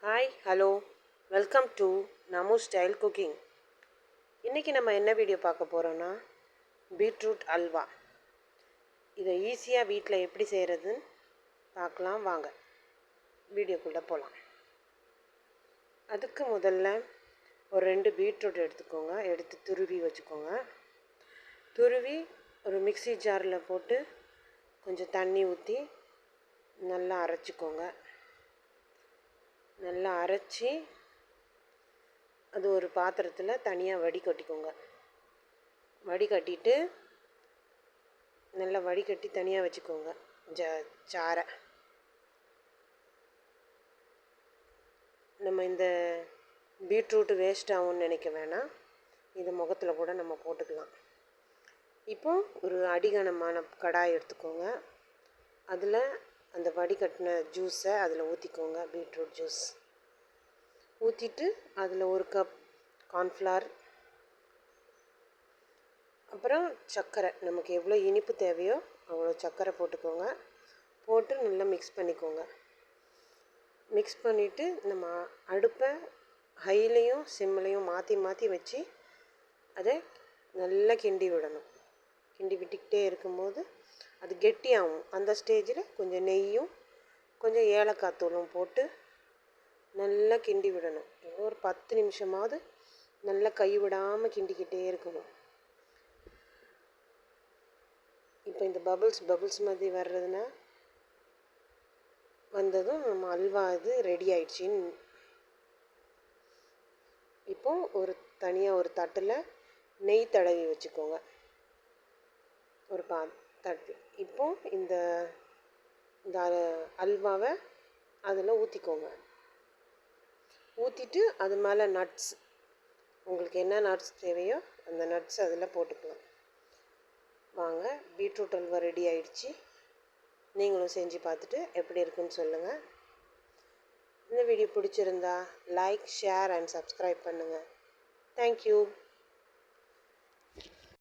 Hi hello welcome to நமு style cooking. இன்றைக்கி நம்ம என்ன வீடியோ பார்க்க போகிறோன்னா பீட்ரூட் அல்வா. இதை ஈஸியாக வீட்டில் எப்படி செய்கிறதுன்னு பார்க்கலாம் வாங்க, வீடியோக்குள்ளே போகலாம். அதுக்கு முதல்ல ஒரு 2 பீட்ரூட் எடுத்துக்கோங்க, எடுத்து துருவி வச்சுக்கோங்க. துருவி ஒரு மிக்ஸி ஜாரில் போட்டு கொஞ்சம் தண்ணி ஊற்றி நல்லா அரைச்சிக்கோங்க. நல்லா அரைச்சி அது ஒரு பாத்திரத்தில் தனியாக வடிகட்டிக்கோங்க. வடிகட்டிட்டு நல்லா வடிகட்டி தனியாக வச்சுக்கோங்க. சாறை நம்ம இந்த பீட்ரூட்டு வேஸ்ட் ஆகும்னு நினைக்க வேணாம், இதை முகத்தில் கூட நம்ம போட்டுக்கலாம். இப்போது ஒரு அடிகனமான கடாய் எடுத்துக்கோங்க. அதில் அந்த வடிகட்டின ஜூஸை அதில் ஊற்றிக்கோங்க. பீட்ரூட் ஜூஸ் ஊற்றிட்டு அதில் 1 கப் கார்ன்ஃப்ளவர், அப்புறம் சர்க்கரை, நமக்கு எவ்வளோ இனிப்பு தேவையோ அவ்வளோ சர்க்கரை போட்டுக்கோங்க. போட்டு நல்லா மிக்ஸ் பண்ணிக்கோங்க. மிக்ஸ் பண்ணிவிட்டு நம்ம அடுப்பை ஹைலையும் சிம்லையும் மாற்றி மாற்றி வச்சு அதை நல்லா கிண்டி விடணும். கிண்டி விட்டுக்கிட்டே இருக்கும்போது அது கெட்டியாகும். அந்த ஸ்டேஜில் கொஞ்சம் நெய்யும் கொஞ்சம் ஏலக்காய் தூளும் போட்டு நல்லா கிண்டி விடணும். ஒரு 10 நிமிஷமாவது நல்லா கை விடாமல் கிண்டிக்கிட்டே இருக்கணும். இப்போ இந்த பபிள்ஸ் மாதிரி வர்றதுன்னா வந்ததும் நம்ம அல்வா இது ரெடி ஆயிடுச்சின்னு. இப்போது தனியாக ஒரு தட்டில் நெய் தடவி வச்சுக்கோங்க. ஒரு தட்டு. இப்போது இந்த அல்வாவை அதில் ஊற்றிக்கோங்க. ஊற்றிட்டு அது மேலே நட்ஸ், உங்களுக்கு என்ன நட்ஸ் தேவையோ அந்த நட்ஸ் அதில் போட்டுக்கலாம். வாங்க, பீட்ரூட் அல்வா ரெடி ஆயிடுச்சு. நீங்களும் செஞ்சு பார்த்துட்டு எப்படி இருக்குன்னு சொல்லுங்கள். இந்த வீடியோ பிடிச்சிருந்தா லைக், ஷேர் அண்ட் சப்ஸ்கிரைப் பண்ணுங்கள். தேங்க்யூ.